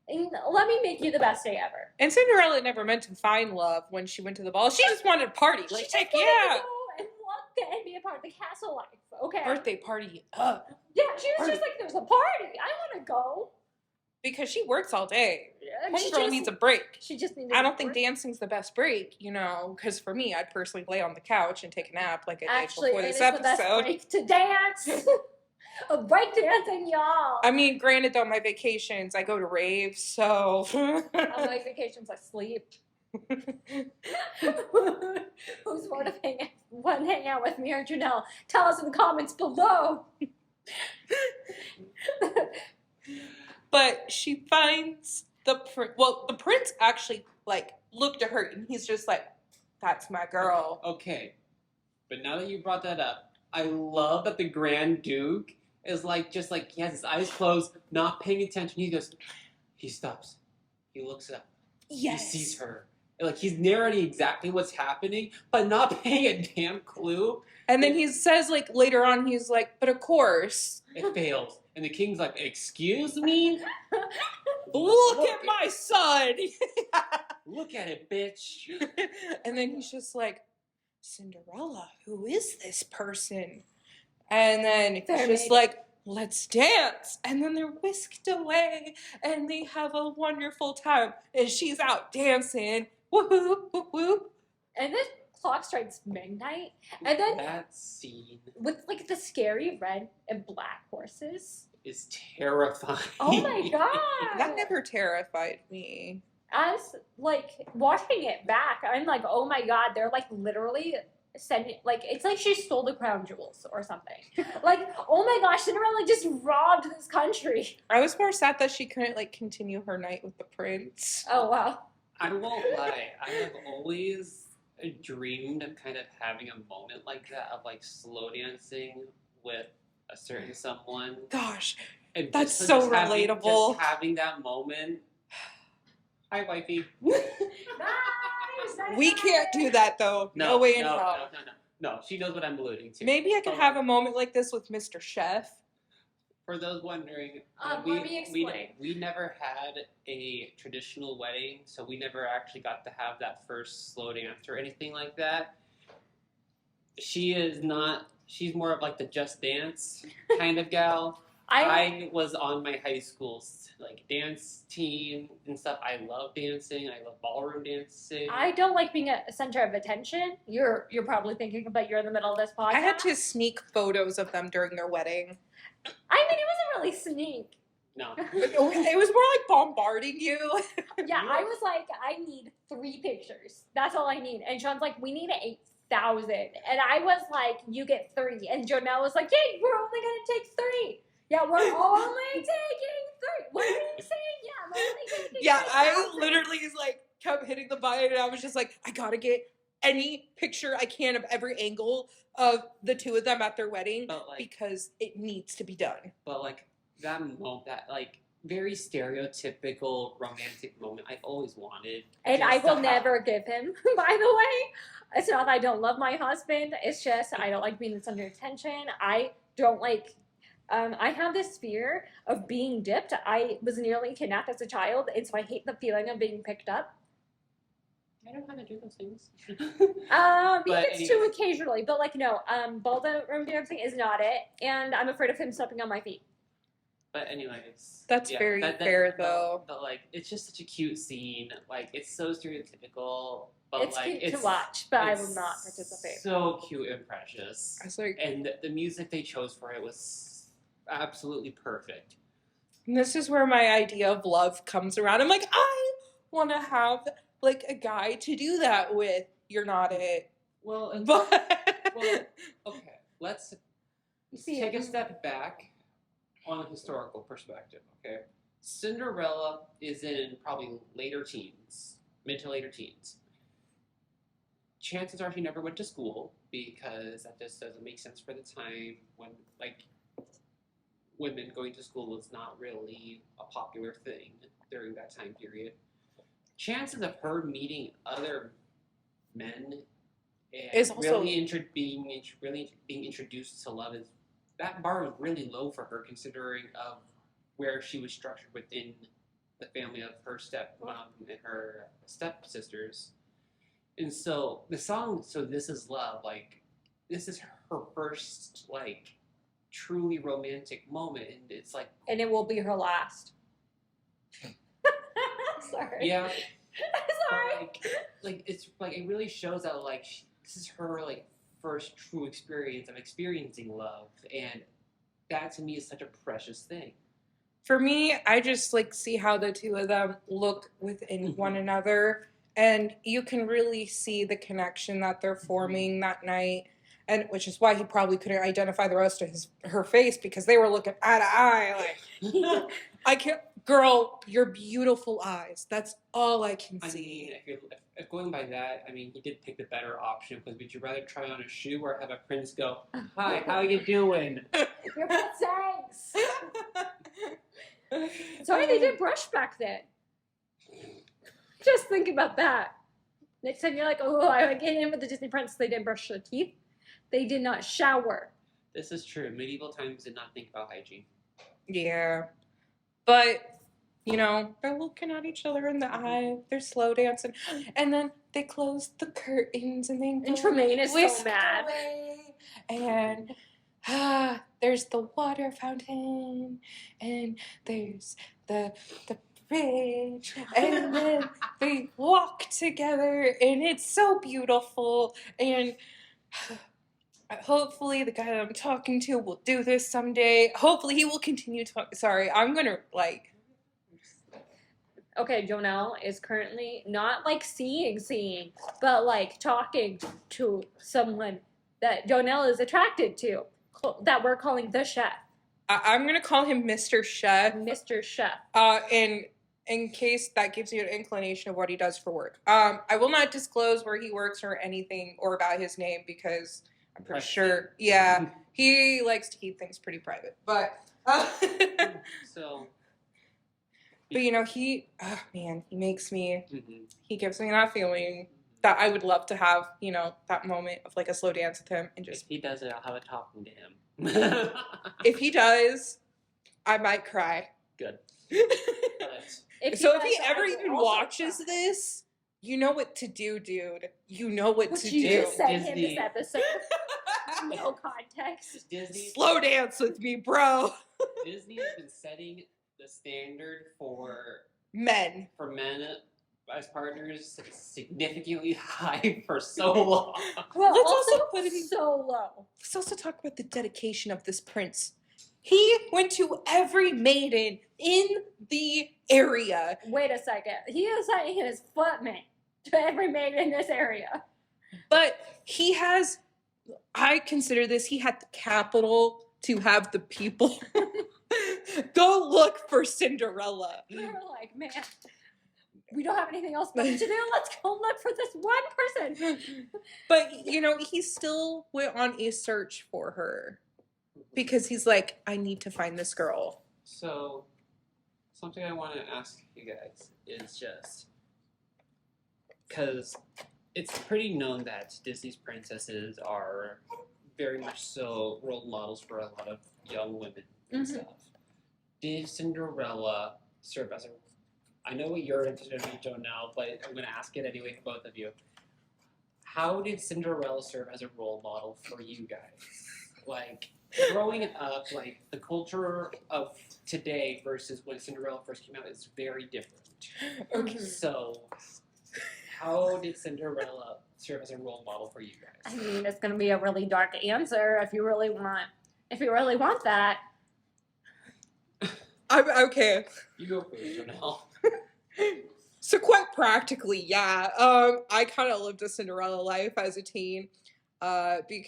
[SPEAKER 3] And let me make you the best day ever.
[SPEAKER 2] And Cinderella never meant to find love when she went to the ball. She just wanted to party. Like,
[SPEAKER 3] She just
[SPEAKER 2] heck
[SPEAKER 3] wanted
[SPEAKER 2] yeah.
[SPEAKER 3] to go and look and be a part of the castle life. Okay.
[SPEAKER 2] Birthday party up.
[SPEAKER 3] Yeah, she was just like, there's a party. I want to go.
[SPEAKER 2] Because she works all day.
[SPEAKER 3] And she
[SPEAKER 2] Homegirl
[SPEAKER 3] just
[SPEAKER 2] needs a break.
[SPEAKER 3] She just needed.
[SPEAKER 2] I
[SPEAKER 3] a
[SPEAKER 2] don't think
[SPEAKER 3] break.
[SPEAKER 2] dancing's the best break, because for me, I'd personally lay on the couch and take a nap like I did
[SPEAKER 3] Actually,
[SPEAKER 2] before
[SPEAKER 3] it
[SPEAKER 2] this
[SPEAKER 3] is the best
[SPEAKER 2] episode.
[SPEAKER 3] break to dance. A break dancing, y'all.
[SPEAKER 2] I mean, granted though, my vacations, I go to raves, so.
[SPEAKER 3] On my vacations, I sleep. Who's want to hang out with me or Janelle? Tell us in the comments below.
[SPEAKER 2] But she finds the prince actually like looked at her and he's just like, that's my girl.
[SPEAKER 1] Okay, but now that you brought that up, I love that the Grand Duke is like just like he has his eyes closed, not paying attention. He stops, he looks up,
[SPEAKER 2] Yes.
[SPEAKER 1] he sees her. Like he's narrating exactly what's happening, but not paying a damn clue.
[SPEAKER 2] And then he says like later on, he's like, but of course.
[SPEAKER 1] It fails, and the king's like, "Excuse me,
[SPEAKER 2] Look at my son.
[SPEAKER 1] look at it, bitch."
[SPEAKER 2] And then he's just like, Cinderella, who is this person? And then it's
[SPEAKER 3] Fair
[SPEAKER 2] just
[SPEAKER 3] made.
[SPEAKER 2] like, let's dance. And then they're whisked away and they have a wonderful time. And she's out dancing. Woohoo, woohoo.
[SPEAKER 3] And then clock strikes midnight. And then
[SPEAKER 1] That scene
[SPEAKER 3] with like the scary red and black horses.
[SPEAKER 1] is terrifying.
[SPEAKER 3] Oh my god.
[SPEAKER 2] That never terrified me.
[SPEAKER 3] As like watching it back, I'm like, oh my god, they're like literally sending like it's like she stole the crown jewels or something. Like, oh my gosh, Cinderella just robbed this country.
[SPEAKER 2] I was more sad that she couldn't like continue her night with the prince.
[SPEAKER 3] Oh wow.
[SPEAKER 1] I won't lie. I have always dreamed of kind of having a moment like that, of like slow dancing with a certain someone.
[SPEAKER 2] Gosh,
[SPEAKER 1] And
[SPEAKER 2] that's
[SPEAKER 1] just
[SPEAKER 2] so
[SPEAKER 1] having-
[SPEAKER 2] relatable.
[SPEAKER 1] Just having that moment. Hi, wifey.
[SPEAKER 3] Nice.
[SPEAKER 2] We can't do that though. No, way in hell.
[SPEAKER 1] No, she knows what I'm alluding to.
[SPEAKER 2] Maybe I could
[SPEAKER 1] Oh.
[SPEAKER 2] have a moment like this with Mr. Chef.
[SPEAKER 1] For those wondering,
[SPEAKER 3] Let me explain.
[SPEAKER 1] we never had a traditional wedding, so we never actually got to have that first slow dance or anything like that. She's more of like the Just Dance kind of gal. I was on my high school's like dance team and stuff. I love dancing. I love ballroom dancing.
[SPEAKER 3] I don't like being a center of attention. You're probably thinking, but you're in the middle of this podcast.
[SPEAKER 2] I had to sneak photos of them during their wedding.
[SPEAKER 3] I mean, it wasn't really sneak.
[SPEAKER 1] No.
[SPEAKER 2] It was more like bombarding you.
[SPEAKER 3] Yeah, I was like, I need 3 pictures. That's all I need. And Sean's like, we need 8,000. And I was like, you get 3. And Jonelle was like, yeah, we're only gonna take 3. Yeah, we're only taking 3. What are you saying? Yeah, I'm only taking
[SPEAKER 2] Yeah, I
[SPEAKER 3] 8,000.
[SPEAKER 2] literally like kept hitting the button and I was just like, I gotta get any picture I can of every angle of the two of them at their wedding
[SPEAKER 1] But like
[SPEAKER 2] because it needs to be done.
[SPEAKER 1] But like that moment, that like very stereotypical romantic moment I've always wanted.
[SPEAKER 3] And
[SPEAKER 1] just
[SPEAKER 3] I
[SPEAKER 1] to
[SPEAKER 3] will
[SPEAKER 1] have.
[SPEAKER 3] never give him, by the way. It's not that I don't love my husband. It's just I don't like being the center of attention. I don't like... I have this fear of being dipped. I was nearly kidnapped as a child, and so I hate the feeling of being picked up.
[SPEAKER 1] I don't want to do those things.
[SPEAKER 3] He
[SPEAKER 1] But
[SPEAKER 3] gets to occasionally, but like no, ballroom dancing is not it, and I'm afraid of him stepping on my feet.
[SPEAKER 1] But anyways,
[SPEAKER 2] That's very fair, though.
[SPEAKER 1] But like, it's just such a cute scene. Like, it's so stereotypical. But
[SPEAKER 3] It's
[SPEAKER 1] like,
[SPEAKER 3] cute to watch, but I will
[SPEAKER 1] it's
[SPEAKER 3] not participate.
[SPEAKER 1] So cute and precious.
[SPEAKER 2] I was like,
[SPEAKER 1] And the music they chose for it was absolutely perfect.
[SPEAKER 2] this is where my idea of love comes around. I'm like, I want to have like a guy to do that with. You're not it,
[SPEAKER 1] Well, and
[SPEAKER 2] but
[SPEAKER 1] well, okay. Let's
[SPEAKER 3] You see
[SPEAKER 1] take
[SPEAKER 3] it.
[SPEAKER 1] a step back on a historical perspective. Okay, Cinderella is in probably later teens, mid to later teens. Chances are she never went to school because that just doesn't make sense for the time when like women going to school was not really a popular thing during that time period. Chances of her meeting other men and
[SPEAKER 2] Is also-
[SPEAKER 1] really being introduced to love is that bar was really low for her considering of where she was structured within the family of her stepmom and her stepsisters. And so the song "So This Is Love," like this is her first like truly romantic moment, and it's like
[SPEAKER 3] And it will be her last. Sorry.
[SPEAKER 1] yeah,
[SPEAKER 3] Sorry.
[SPEAKER 1] like it's like it really shows that like this is her like first true experience of experiencing love, and that to me is such a precious thing.
[SPEAKER 2] for me, I just like see how the two of them look within
[SPEAKER 1] Mhm.
[SPEAKER 2] one another, and you can really see the connection that they're forming that night. And which is why he probably couldn't identify the rest of her face because they were looking eye to eye. Like, I can't, girl, your beautiful eyes. That's all I can
[SPEAKER 1] I
[SPEAKER 2] see.
[SPEAKER 1] mean, if going by that, I mean, he did pick the better option because would you rather try on a shoe or have a prince go, "Hi, how you doing?"
[SPEAKER 3] Your butt thanks. Sorry, they did brush back then. Just think about that. Next time you're like, oh, I get in with the Disney princess, they didn't brush their teeth. They did not shower.
[SPEAKER 1] This is true. Medieval times did not think about hygiene.
[SPEAKER 2] Yeah. But, you know, they're looking at each other in the eye. They're slow dancing. And then they close the curtains and they
[SPEAKER 3] And
[SPEAKER 2] go
[SPEAKER 3] Tremaine is so
[SPEAKER 2] whisked
[SPEAKER 3] mad.
[SPEAKER 2] away. And there's the water fountain, and there's the bridge, and then they walk together, and it's so beautiful. And hopefully, the guy that I'm talking to will do this someday. Hopefully, he will continue talking. Sorry, I'm gonna like.
[SPEAKER 3] Okay, Jonelle is currently not like seeing, but like talking to someone that Jonelle is attracted to, that we're calling the chef,
[SPEAKER 2] I'm gonna call him Mr. Chef.
[SPEAKER 3] Mr. Chef.
[SPEAKER 2] In case that gives you an inclination of what he does for work. I will not disclose where he works or anything or about his name because I'm pretty sure, yeah, he likes to keep things pretty private. But
[SPEAKER 1] So,
[SPEAKER 2] but you know, he makes me,
[SPEAKER 1] mhm.
[SPEAKER 2] he gives me that feeling that I would love to have, you know, that moment of like a slow dance with him and
[SPEAKER 1] If
[SPEAKER 2] just
[SPEAKER 1] he does it, I'll have a talking to him.
[SPEAKER 2] if he does, I might cry.
[SPEAKER 1] Good.
[SPEAKER 3] If
[SPEAKER 2] So
[SPEAKER 3] you
[SPEAKER 2] if he
[SPEAKER 3] guys
[SPEAKER 2] ever
[SPEAKER 3] are
[SPEAKER 2] even
[SPEAKER 3] also
[SPEAKER 2] watches
[SPEAKER 3] cry.
[SPEAKER 2] this, you know what to do, dude. You know what
[SPEAKER 3] Would
[SPEAKER 2] to
[SPEAKER 3] you
[SPEAKER 2] do.
[SPEAKER 3] just send him
[SPEAKER 1] Disney.
[SPEAKER 3] this episode? No context.
[SPEAKER 1] Disney,
[SPEAKER 2] Slow dance with me, bro.
[SPEAKER 1] Disney has been setting the standard for
[SPEAKER 2] Men.
[SPEAKER 1] men as partners significantly high for so long.
[SPEAKER 3] Well,
[SPEAKER 2] Let's
[SPEAKER 3] also
[SPEAKER 2] also put it in-
[SPEAKER 3] so low.
[SPEAKER 2] Let's also talk about the dedication of this prince. He went to every maiden in the area.
[SPEAKER 3] Wait a second. He is sending his footman to every maid in this area.
[SPEAKER 2] But he has, I consider this, he had the capital to have the people go look for Cinderella.
[SPEAKER 3] We were like, man, we don't have anything else better to do. Let's go look for this one person.
[SPEAKER 2] But, you know, he still went on a search for her because he's like, I need to find this girl.
[SPEAKER 1] So, something I want to ask you guys is just because it's pretty known that Disney's princesses are very much so role models for a lot of young women and
[SPEAKER 3] Mhm.
[SPEAKER 1] stuff. Did Cinderella serve as a? I know what you're interested in, Joe, now, but I'm going to ask it anyway for both of you. How did Cinderella serve as a role model for you guys? Like, growing up, like, the culture of today versus when Cinderella first came out is very different.
[SPEAKER 2] Okay.
[SPEAKER 1] So, how did Cinderella serve as a role model for you
[SPEAKER 3] I
[SPEAKER 1] guys?
[SPEAKER 3] mean, it's gonna be a really dark answer if you really want that.
[SPEAKER 2] I'm okay.
[SPEAKER 1] You go first, Janelle.
[SPEAKER 2] So quite practically, yeah. I kind of lived a Cinderella life as a teen. Because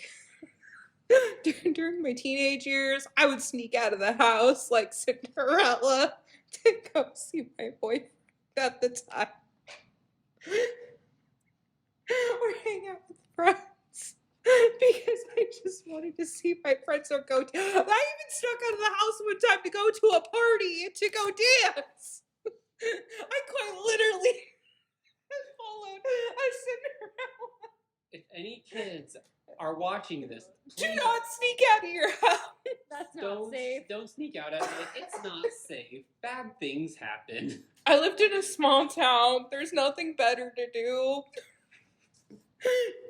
[SPEAKER 2] during my teenage years, I would sneak out of the house like Cinderella to go see my boyfriend at the time. Or hang out with friends. Because I just wanted to see my friends or go. I even snuck out of the house one time to go to a party to go dance. I quite literally followed a Cinderella.
[SPEAKER 1] If any kids are watching this,
[SPEAKER 2] Do
[SPEAKER 1] please
[SPEAKER 2] not sneak out of your house.
[SPEAKER 3] That's not safe.
[SPEAKER 1] don't sneak out at night. It's not safe. Bad things happen.
[SPEAKER 2] I lived in a small town. There's nothing better to do.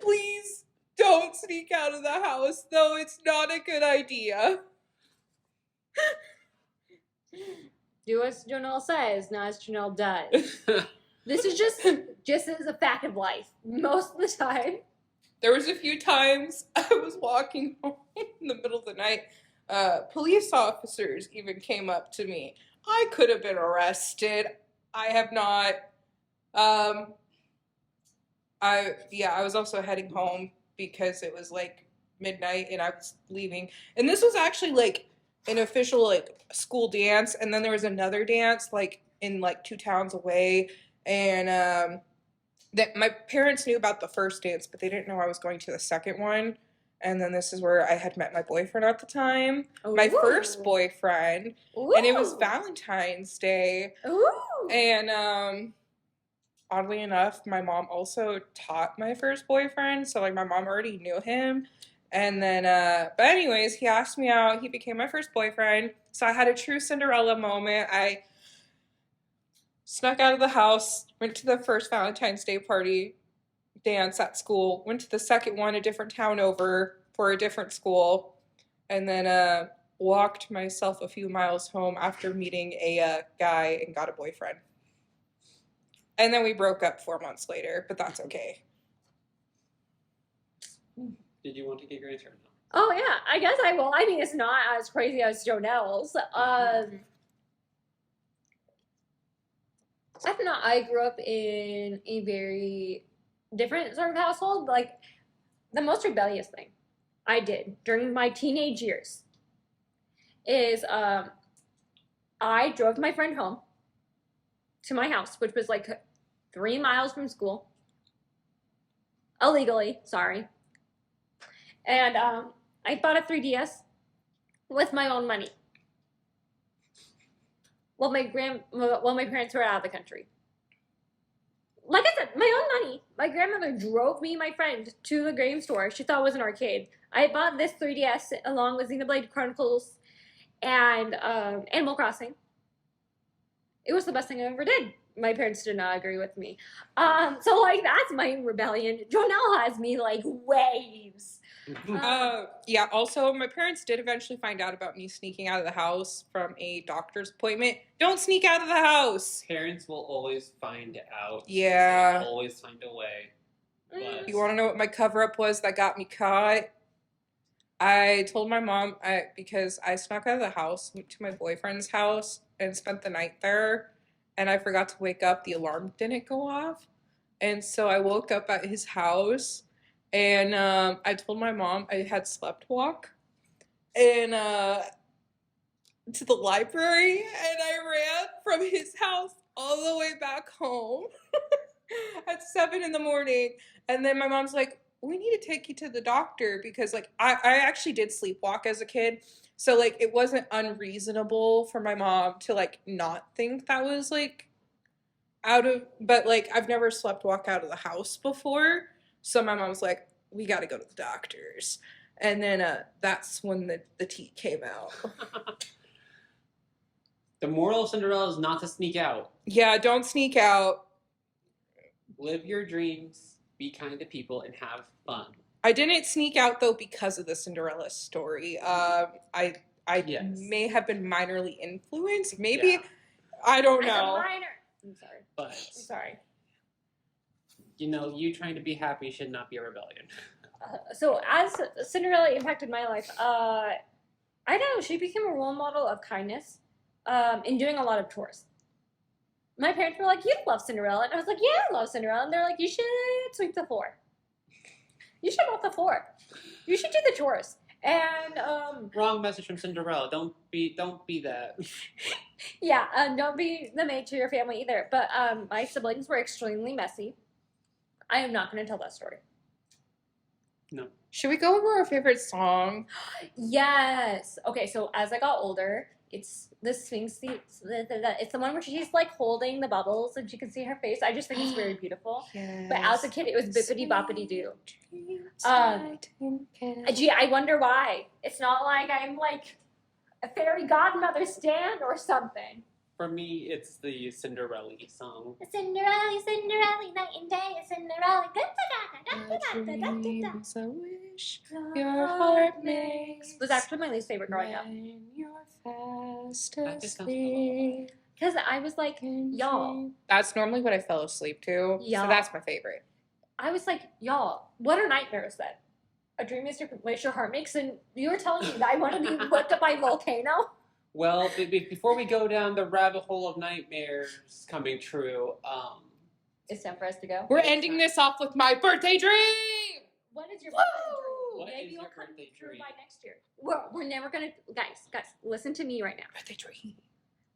[SPEAKER 2] Please don't sneak out of the house, though it's not a good idea.
[SPEAKER 3] Do as Janelle says, not as Janelle does. This is just as a fact of life. Most of the time.
[SPEAKER 2] There was a few times I was walking home in the middle of the night. Police officers even came up to me. I could have been arrested. I have not. I was also heading home because it was like midnight and I was leaving. And this was actually like an official like school dance, and then there was another dance like in like 2 towns away, and that my parents knew about the first dance, but they didn't know I was going to the second one. And then this is where I had met my boyfriend at the time, my first boyfriend, and it was Valentine's Day.
[SPEAKER 3] Ooh.
[SPEAKER 2] And oddly enough, my mom also taught my first boyfriend, so like my mom already knew him. And then, but anyways, he asked me out. He became my first boyfriend. So I had a true Cinderella moment. I snuck out of the house, went to the first Valentine's Day party dance at school, went to the second one a different town over for a different school, and then walked myself a few miles home after meeting a guy and got a boyfriend. And then we broke up 4 months later, but that's okay.
[SPEAKER 1] Did you want to get your answer?
[SPEAKER 3] Oh yeah, I guess I will. I mean, it's not as crazy as Jonelle's. I don't know. I grew up in a very different sort of household. Like the most rebellious thing I did during my teenage years is I drove my friend home to my house, which was like 3 miles from school, illegally. Sorry, and I bought a 3DS with my own money. While my parents were out of the country. Like I said, my own money. My grandmother drove me and my friend to the game store. She thought it was an arcade. I bought this 3DS along with Xenoblade Chronicles and Animal Crossing. It was the best thing I ever did. My parents did not agree with me. So like that's my rebellion. Jonelle has me like waves.
[SPEAKER 2] Yeah, also, my parents did eventually find out about me sneaking out of the house from a doctor's appointment. Don't sneak out of the house!
[SPEAKER 1] Parents will always find out.
[SPEAKER 2] Yeah.
[SPEAKER 1] They'll always find a way. But
[SPEAKER 2] You want to know what my cover-up was that got me caught? I told my mom, because I snuck out of the house, went to my boyfriend's house, and spent the night there, and I forgot to wake up. The alarm didn't go off. And so I woke up at his house, and I told my mom I had slept walk and to the library, and I ran from his house all the way back home at 7 a.m. And then my mom's like, we need to take you to the doctor because like I actually did sleepwalk as a kid. So like it wasn't unreasonable for my mom to like not think that was like but like I've never slept walk out of the house before. So my mom's like, we got to go to the doctors. And then that's when the tea came out.
[SPEAKER 1] the moral of Cinderella is not to sneak out.
[SPEAKER 2] Yeah, don't sneak out.
[SPEAKER 1] Live your dreams, be kind to people, and have fun.
[SPEAKER 2] I didn't sneak out though because of the Cinderella story. I
[SPEAKER 1] Yes.
[SPEAKER 2] may have been minorly influenced. Maybe
[SPEAKER 1] Yeah.
[SPEAKER 2] I don't
[SPEAKER 3] As a
[SPEAKER 2] know.
[SPEAKER 3] minor. I'm sorry.
[SPEAKER 1] But,
[SPEAKER 3] I'm sorry.
[SPEAKER 1] you trying to be happy should not be a rebellion.
[SPEAKER 3] So as Cinderella impacted my life, I don't know, she became a role model of kindness in doing a lot of chores. My parents were like, you love Cinderella. And I was like, yeah, I love Cinderella. And they're like, you should sweep the floor. You should mop the floor. You should do the chores. And
[SPEAKER 1] Wrong message from Cinderella. Don't be that.
[SPEAKER 3] yeah, don't be the maid to your family either. But my siblings were extremely messy. I am not going to tell that story.
[SPEAKER 1] No.
[SPEAKER 2] Should we go over our favorite song?
[SPEAKER 3] Yes. Okay, so as I got older, it's the Sphinx. It's the one where she's like holding the bubbles and she can see her face. I just think it's very beautiful.
[SPEAKER 2] Yes.
[SPEAKER 3] But as a kid, it was bippity boppity doo. Gee, I wonder why. It's not like I'm like a fairy godmother stand or something.
[SPEAKER 1] For me, it's the Cinderella song.
[SPEAKER 3] Cinderella, Cinderella, night and day, Cinderella.
[SPEAKER 2] Dreams a wish your heart makes.
[SPEAKER 3] Was actually my least favorite growing up.
[SPEAKER 2] When you're fast
[SPEAKER 1] That just sounds
[SPEAKER 2] asleep.
[SPEAKER 3] Because I was like, y'all.
[SPEAKER 2] That's normally what I fell asleep to.
[SPEAKER 3] Y'all.
[SPEAKER 2] So that's my favorite.
[SPEAKER 3] I was like, y'all, what are nightmares then? A dream is your wish your heart makes, and you were telling me that I want to be whipped up by a volcano?
[SPEAKER 1] Well, before we go down the rabbit hole of nightmares coming true,
[SPEAKER 3] It's time for us to go.
[SPEAKER 2] We're ending this off with my birthday dream!
[SPEAKER 3] What is your
[SPEAKER 2] Woo!
[SPEAKER 3] birthday dream?
[SPEAKER 1] What
[SPEAKER 3] Maybe
[SPEAKER 1] is
[SPEAKER 3] you'll
[SPEAKER 1] your
[SPEAKER 3] come
[SPEAKER 1] birthday
[SPEAKER 3] through
[SPEAKER 1] dream?
[SPEAKER 3] by next year. We're never gonna, guys, listen to me right now.
[SPEAKER 2] Birthday dream.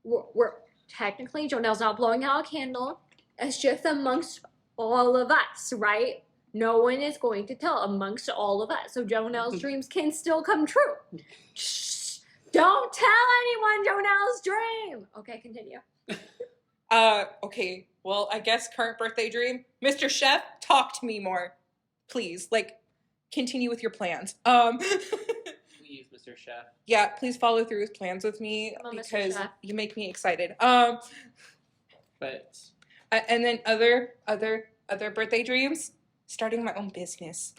[SPEAKER 3] We're technically, Jonelle's not blowing out a candle. It's just amongst all of us, right? No one is going to tell amongst all of us. So Jonelle's dreams can still come true. Shh. Don't tell anyone Jonelle's dream. Okay, continue.
[SPEAKER 2] Okay. Well, I guess current birthday dream. Mr. Chef, talk to me more. Please. Like, continue with your plans.
[SPEAKER 1] please, Mr. Chef.
[SPEAKER 2] Yeah, please follow through with plans with me
[SPEAKER 3] Come on, Mr.
[SPEAKER 2] because
[SPEAKER 3] Chef.
[SPEAKER 2] you make me excited.
[SPEAKER 1] But
[SPEAKER 2] And then other birthday dreams, starting my own business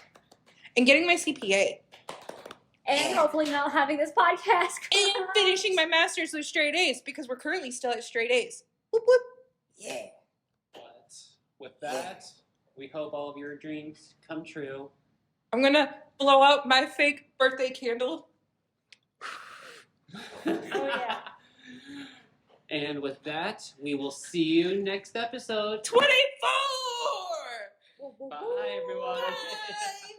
[SPEAKER 2] and getting my CPA.
[SPEAKER 3] And hopefully not having this podcast.
[SPEAKER 2] And finishing my master's with straight A's because we're currently still at straight A's. Whoop whoop. Yeah.
[SPEAKER 1] But with that, we hope all of your dreams come true.
[SPEAKER 2] I'm gonna blow out my fake birthday candle.
[SPEAKER 3] Oh, yeah.
[SPEAKER 1] And with that, we will see you next episode.
[SPEAKER 2] 24!
[SPEAKER 1] Bye, everyone.
[SPEAKER 2] Bye.